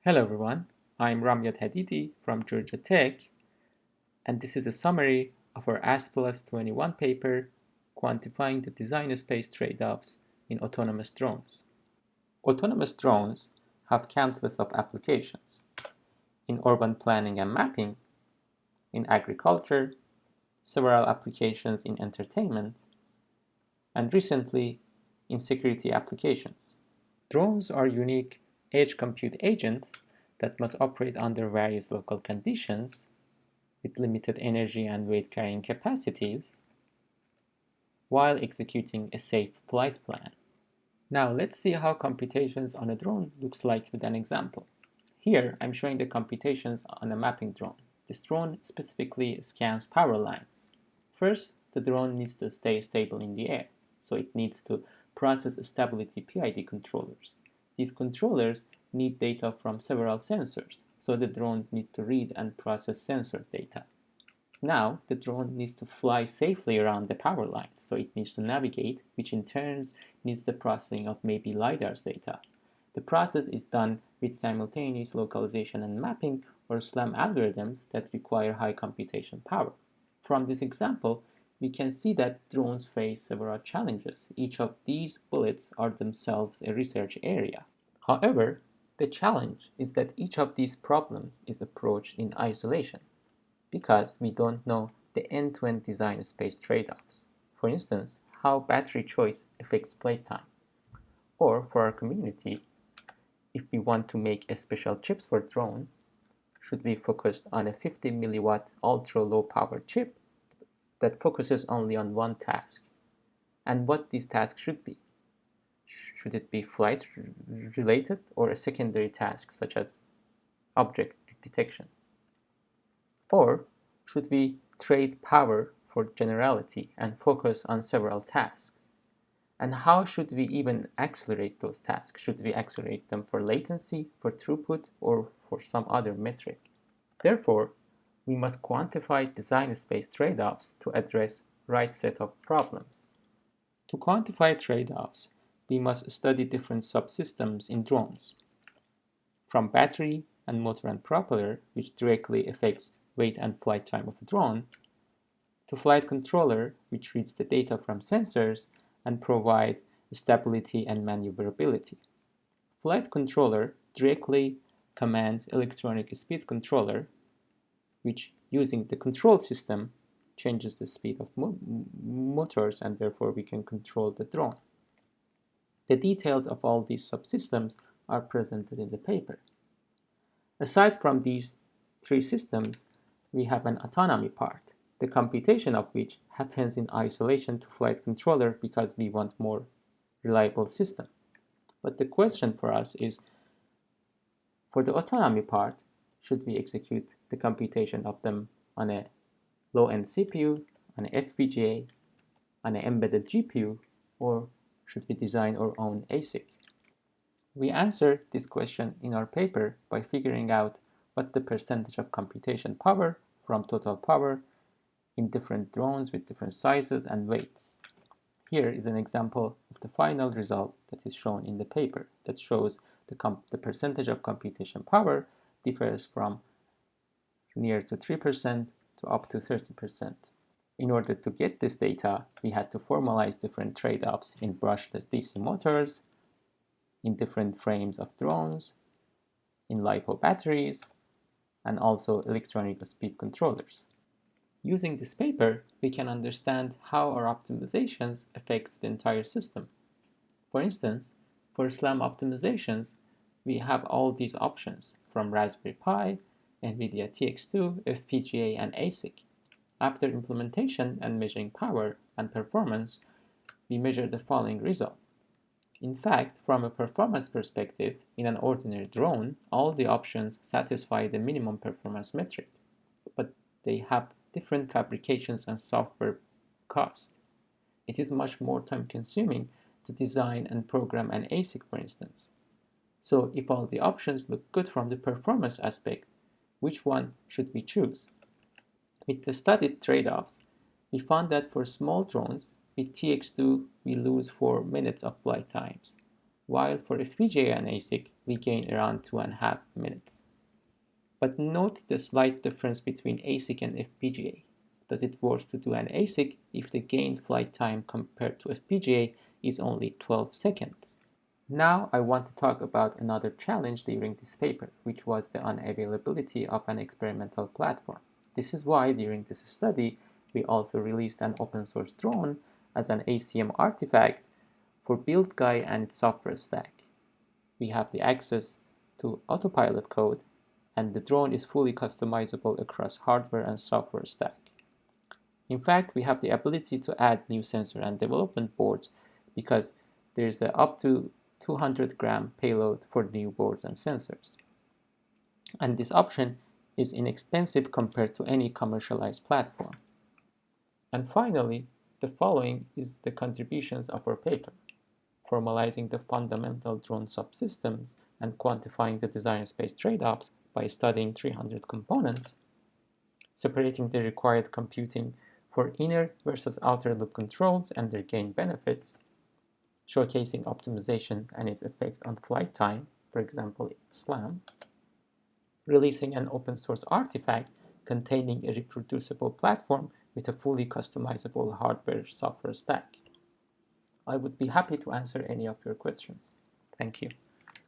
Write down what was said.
Hello everyone, I'm Ramyat Hadidi from Georgia Tech, and this is a summary of our ASPLOS21 paper, Quantifying the Design Space Trade-Offs in Autonomous Drones. Autonomous drones have countless of applications in urban planning and mapping, in agriculture, several applications in entertainment, and recently in security applications. Drones are unique edge compute agents that must operate under various local conditions with limited energy and weight carrying capacities while executing a safe flight plan. Now let's see how computations on a drone looks like with an example. Here I'm showing the computations on a mapping drone. This drone specifically scans power lines. First, the drone needs to stay stable in the air, so it needs to process stability PID controllers. These controllers need data from several sensors, so the drone needs to read and process sensor data. Now, the drone needs to fly safely around the power line, so it needs to navigate, which in turn needs the processing of maybe LiDAR's data. The process is done with simultaneous localization and mapping or SLAM algorithms that require high computation power. From this example, we can see that drones face several challenges. Each of these bullets are themselves a research area. However, the challenge is that each of these problems is approached in isolation, because we don't know the end-to-end design space trade-offs. For instance, how battery choice affects playtime. Or for our community, if we want to make a special chips for drone, should we focus on a 50 milliwatt ultra-low power chip that focuses only on one task, and what this task should be? Should it be flight related or a secondary task such as object detection? Or should we trade power for generality and focus on several tasks? And how should we even accelerate those tasks? Should we accelerate them for latency, for throughput, or for some other metric? Therefore, we must quantify design space trade-offs to address right set of problems. To quantify trade-offs, we must study different subsystems in drones, from battery and motor and propeller, which directly affects weight and flight time of a drone, to flight controller, which reads the data from sensors and provide stability and maneuverability. Flight controller directly commands electronic speed controller, which using the control system changes the speed of motors, and therefore we can control the drone. The details of all these subsystems are presented in the paper. Aside from these three systems, we have an autonomy part, the computation of which happens in isolation to flight controller because we want more reliable system. But the question for us is, for the autonomy part, should we execute the computation of them on a low-end CPU, on an FPGA, on an embedded GPU, or should we design our own ASIC? We answer this question in our paper by figuring out what's the percentage of computation power from total power in different drones with different sizes and weights. Here is an example of the final result that is shown in the paper that shows the percentage of computation power differs from near to 3% to up to 30%. In order to get this data, we had to formalize different trade-offs in brushless DC motors, in different frames of drones, in LiPo batteries, and also electronic speed controllers. Using this paper, we can understand how our optimizations affects the entire system. For instance, for SLAM optimizations, we have all these options from Raspberry Pi, NVIDIA TX2, FPGA, and ASIC. After implementation and measuring power and performance, we measure the following result. In fact, from a performance perspective, in an ordinary drone, all the options satisfy the minimum performance metric, but they have different fabrications and software costs. It is much more time-consuming to design and program an ASIC, for instance. So if all the options look good from the performance aspect, which one should we choose? With the studied trade-offs, we found that for small drones, with TX2 we lose 4 minutes of flight times. while for FPGA and ASIC, we gain around 2.5 minutes. But note the slight difference between ASIC and FPGA. Does it worth to do an ASIC if the gained flight time compared to FPGA is only 12 seconds? Now I want to talk about another challenge during this paper, which was the unavailability of an experimental platform. This is why during this study, we also released an open source drone as an ACM artifact for Build Guy and its software stack. We have the access to autopilot code, and the drone is fully customizable across hardware and software stack. In fact, we have the ability to add new sensor and development boards because there's up to 200-gram payload for new boards and sensors. And this option is inexpensive compared to any commercialized platform. And finally, the following is the contributions of our paper: formalizing the fundamental drone subsystems and quantifying the design space trade-offs by studying 300 components, separating the required computing for inner versus outer loop controls and their gain benefits, showcasing optimization and its effect on flight time, for example, SLAM, releasing an open source artifact containing a reproducible platform with a fully customizable hardware-software stack. I would be happy to answer any of your questions. Thank you.